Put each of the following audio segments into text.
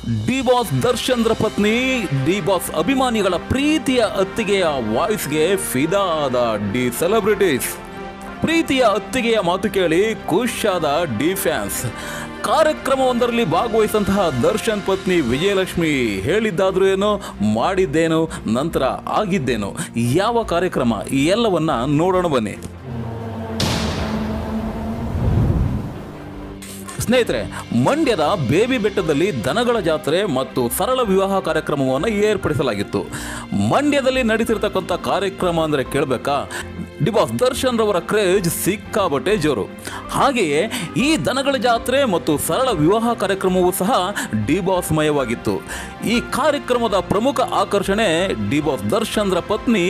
D boss ದರ್ಶನ್ರ ಪತ್ನಿ D boss ಅಭಿಮಾನಿಗಳ ಪ್ರೀತಿಯ ಅತ್ತಿಗೆಯ ವಾಯ್ಸ್ಗೆ ಫಿದಾ ಆದ ಡಿ ಸೆಲೆಬ್ರಿಟೀಸ್. ಪ್ರೀತಿಯ ಅತ್ತಿಗೆಯ ಮಾತು ಕೇಳಿ ಖುಷಾದ ಡಿ ಫ್ಯಾನ್ಸ್. ಕಾರ್ಯಕ್ರಮವೊಂದರಲ್ಲಿ ಭಾಗವಹಿಸಿದಂತಹ ದರ್ಶನ್ ಪತ್ನಿ ವಿಜಯಲಕ್ಷ್ಮಿ ಹೇಳಿದ್ದಾದ್ರೂ ಏನೋ, ಮಾಡಿದ್ದೇನೋ, ನಂತರ ಆಗಿದ್ದೇನೋ, ಯಾವ ಕಾರ್ಯಕ್ರಮ ಎಲ್ಲವನ್ನ ನೋಡೋಣ ಬನ್ನಿ. ಸ್ನೇಹಿತರೆ, ಮಂಡ್ಯದ ಬೇಬಿ ಬೆಟ್ಟದಲ್ಲಿ ದನಗಳ ಜಾತ್ರೆ ಮತ್ತು ಸರಳ ವಿವಾಹ ಕಾರ್ಯಕ್ರಮವನ್ನು ಏರ್ಪಡಿಸಲಾಗಿತ್ತು. ಮಂಡ್ಯದಲ್ಲಿ ನಡೀತಿರ್ತಕ್ಕಂಥ ಕಾರ್ಯಕ್ರಮ ಅಂದರೆ ಕೇಳಬೇಕಾ, ಡಿ ಬಾಸ್ ದರ್ಶನ್ ರವರ ಕ್ರೇಜ್ ಸಿಕ್ಕಾಬಟ್ಟೆ ಜೋರು. ಹಾಗೆಯೇ ಈ ದನಗಳ ಜಾತ್ರೆ ಮತ್ತು ಸರಳ ವಿವಾಹ ಕಾರ್ಯಕ್ರಮವೂ ಸಹ ಡಿ ಬಾಸ್ ಮಯವಾಗಿತ್ತು. ಈ ಕಾರ್ಯಕ್ರಮದ ಪ್ರಮುಖ ಆಕರ್ಷಣೆ ಡಿ ಬಾಸ್ ದರ್ಶನ್ರ ಪತ್ನಿ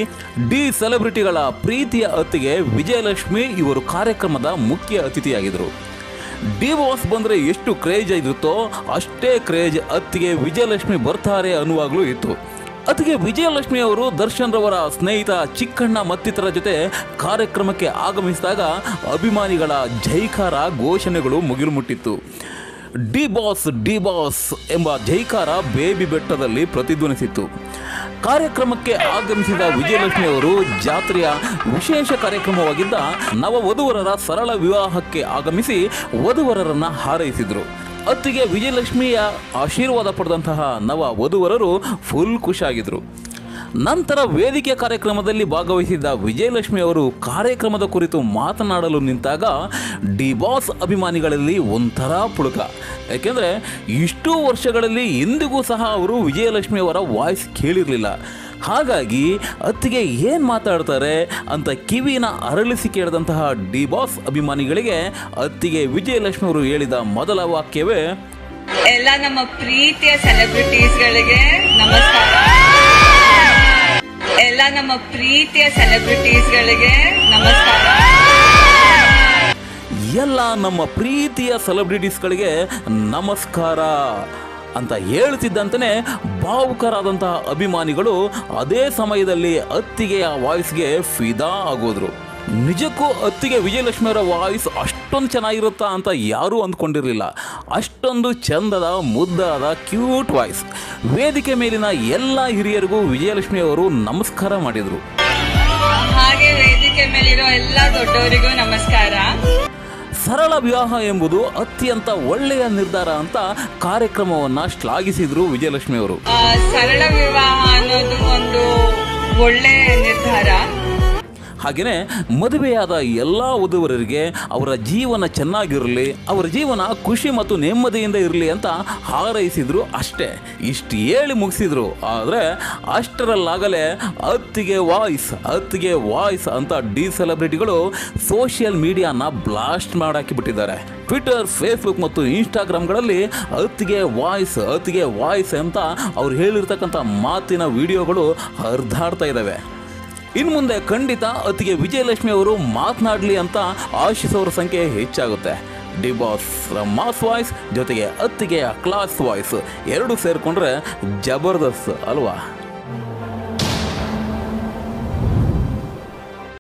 ಡಿ ಸೆಲೆಬ್ರಿಟಿಗಳ ಪ್ರೀತಿಯ ಅತ್ತಿಗೆ ವಿಜಯಲಕ್ಷ್ಮಿ. ಇವರು ಕಾರ್ಯಕ್ರಮದ ಮುಖ್ಯ ಅತಿಥಿಯಾಗಿದ್ದರು. ಡಿ ಬಾಸ್ ಬಂದರೆ ಎಷ್ಟು ಕ್ರೇಜ್ ಇರುತ್ತೋ ಅಷ್ಟೇ ಕ್ರೇಜ್ ಅತ್ತಿಗೆ ವಿಜಯಲಕ್ಷ್ಮಿ ಬರ್ತಾರೆ ಅನ್ನುವಾಗಲೂ ಇತ್ತು. ಅತ್ತಿಗೆ ವಿಜಯಲಕ್ಷ್ಮಿ ಅವರು ದರ್ಶನ್ ರವರ ಸ್ನೇಹಿತ ಚಿಕ್ಕಣ್ಣ ಮತ್ತಿತರ ಜೊತೆ ಕಾರ್ಯಕ್ರಮಕ್ಕೆ ಆಗಮಿಸಿದಾಗ ಅಭಿಮಾನಿಗಳ ಜೈಕಾರ ಘೋಷಣೆಗಳು ಮುಗಿಲು ಮುಟ್ಟಿತ್ತು. ಡಿ ಬಾಸ್ ಎಂಬ ಜೈಕಾರ ಬೇಬಿ ಬೆಟ್ಟದಲ್ಲಿ ಪ್ರತಿಧ್ವನಿಸಿತ್ತು. ಕಾರ್ಯಕ್ರಮಕ್ಕೆ ಆಗಮಿಸಿದ ವಿಜಯಲಕ್ಷ್ಮಿ ಅವರು ಜಾತ್ರೆಯ ವಿಶೇಷ ಕಾರ್ಯಕ್ರಮವಾಗಿದ್ದ ನವವಧುವರರ ಸರಳ ವಿವಾಹಕ್ಕೆ ಆಗಮಿಸಿ ವಧುವರರನ್ನು ಹಾರೈಸಿದರು. ಅತ್ತಿಗೆ ವಿಜಯಲಕ್ಷ್ಮಿಯ ಆಶೀರ್ವಾದ ಪಡೆದಂತಹ ನವ ವಧುವರರು ಫುಲ್ ಖುಷಿಯಾಗಿದ್ದರು. ನಂತರ ವೇದಿಕೆ ಕಾರ್ಯಕ್ರಮದಲ್ಲಿ ಭಾಗವಹಿಸಿದ್ದ ವಿಜಯಲಕ್ಷ್ಮಿ ಅವರು ಕಾರ್ಯಕ್ರಮದ ಕುರಿತು ಮಾತನಾಡಲು ನಿಂತಾಗ ಡಿ ಬಾಸ್ ಅಭಿಮಾನಿಗಳಲ್ಲಿ ಒಂಥರ ಪುಳುಕ. ಯಾಕೆಂದರೆ ಇಷ್ಟೂ ವರ್ಷಗಳಲ್ಲಿ ಎಂದಿಗೂ ಸಹ ಅವರು ವಿಜಯಲಕ್ಷ್ಮಿ ಅವರ ವಾಯ್ಸ್ ಕೇಳಿರಲಿಲ್ಲ. ಹಾಗಾಗಿ ಅತ್ತಿಗೆ ಏನು ಮಾತಾಡ್ತಾರೆ ಅಂತ ಕಿವಿನ ಅರಳಿಸಿ ಕೇಳಿದಂತಹ ಡಿ ಬಾಸ್ ಅಭಿಮಾನಿಗಳಿಗೆ ಅತ್ತಿಗೆ ವಿಜಯಲಕ್ಷ್ಮಿ ಅವರು ಹೇಳಿದ ಮೊದಲ ವಾಕ್ಯವೇ, ಎಲ್ಲ ನಮ್ಮ ಪ್ರೀತಿಯ ಸೆಲೆಬ್ರಿಟೀಸ್ಗಳಿಗೆ ನಮಸ್ಕಾರ. ಎಲ್ಲ ನಮ್ಮ ಪ್ರೀತಿಯ ಸೆಲೆಬ್ರಿಟೀಸ್ಗಳಿಗೆ ನಮಸ್ಕಾರ. ಎಲ್ಲ ನಮ್ಮ ಪ್ರೀತಿಯ ಸೆಲೆಬ್ರಿಟೀಸ್ಗಳಿಗೆ ನಮಸ್ಕಾರ ಅಂತ ಹೇಳ್ತಿದ್ದಂತನೇ ಭಾವುಕರಾದಂತಹ ಅಭಿಮಾನಿಗಳು ಅದೇ ಸಮಯದಲ್ಲಿ ಅತ್ತಿಗೆಯ ವಾಯ್ಸ್ಗೆ ಫಿದಾ ಆಗೋದ್ರು. ನಿಜಕ್ಕೂ ಅತ್ತಿಗೆ ವಿಜಯಲಕ್ಷ್ಮಿ ಅವರ ವಾಯ್ಸ್ ಅಷ್ಟೊಂದು ಚೆನ್ನಾಗಿರುತ್ತಾ ಅಂತ ಯಾರೂ ಅಂದ್ಕೊಂಡಿರಲಿಲ್ಲ. ಅಷ್ಟೊಂದು ಚಂದದ ಮುದ್ದಾದ ಕ್ಯೂಟ್ ವಾಯ್ಸ್. ವೇದಿಕೆ ಮೇಲಿನ ಎಲ್ಲ ಹಿರಿಯರಿಗೂ ವಿಜಯಲಕ್ಷ್ಮಿ ಅವರು ನಮಸ್ಕಾರ ಮಾಡಿದರು. ಹಾಗೆ ವೇದಿಕೆ ಮೇಲಿರೋ ಎಲ್ಲ ದೊಡ್ಡವರಿಗೂ ನಮಸ್ಕಾರ. ಸರಳ ವಿವಾಹ ಎಂಬುದು ಅತ್ಯಂತ ಒಳ್ಳೆಯ ನಿರ್ಧಾರ ಅಂತ ಕಾರ್ಯಕ್ರಮವನ್ನು ಶ್ಲಾಘಿಸಿದ್ರು ವಿಜಯಲಕ್ಷ್ಮಿ ಅವರು. ಸರಳ ವಿವಾಹ ಅನ್ನೋದು ಒಂದು ಒಳ್ಳೆಯ ನಿರ್ಧಾರ. ಹಾಗೆಯೇ ಮದುವೆಯಾದ ಎಲ್ಲ ವಧುವರರಿಗೆ ಅವರ ಜೀವನ ಚೆನ್ನಾಗಿರಲಿ, ಅವರ ಜೀವನ ಖುಷಿ ಮತ್ತು ನೆಮ್ಮದಿಯಿಂದ ಇರಲಿ ಅಂತ ಹಾರೈಸಿದ್ರು. ಅಷ್ಟೇ, ಇಷ್ಟು ಹೇಳಿ ಮುಗಿಸಿದ್ರು. ಆದರೆ ಅಷ್ಟರಲ್ಲಾಗಲೇ ಅತ್ತಿಗೆ ವಾಯ್ಸ್ ಅಂತ ಡಿ ಸೆಲೆಬ್ರಿಟಿಗಳು ಸೋಷಿಯಲ್ ಮೀಡಿಯಾನ ಬ್ಲಾಸ್ಟ್ ಮಾಡಾಕಿಬಿಟ್ಟಿದ್ದಾರೆ. ಟ್ವಿಟರ್, ಫೇಸ್ಬುಕ್ ಮತ್ತು ಇನ್ಸ್ಟಾಗ್ರಾಮ್ಗಳಲ್ಲಿ ಅತ್ತಿಗೆ ವಾಯ್ಸ್ ಅಂತ ಅವ್ರು ಹೇಳಿರ್ತಕ್ಕಂಥ ಮಾತಿನ ವಿಡಿಯೋಗಳು ಹರಿದಾಡ್ತಾ ಇದ್ದಾವೆ. ಇನ್ನು ಮುಂದೆ ಖಂಡಿತ ಅತ್ತಿಗೆ ವಿಜಯಲಕ್ಷ್ಮಿ ಅವರು ಮಾತನಾಡಲಿ ಅಂತ ಆಶಿಸೋರ ಸಂಖ್ಯೆ ಹೆಚ್ಚಾಗುತ್ತೆ. ಡಿ ಬಾಸ್ ಮಾಸ್ ವಾಯ್ಸ್ ಜೊತೆಗೆ ಅತ್ತಿಗೆಯ ಕ್ಲಾಸ್ ವಾಯ್ಸ್ ಎರಡು ಸೇರಿಕೊಂಡ್ರೆ ಜಬರ್ದಸ್ತ್ ಅಲ್ವಾ?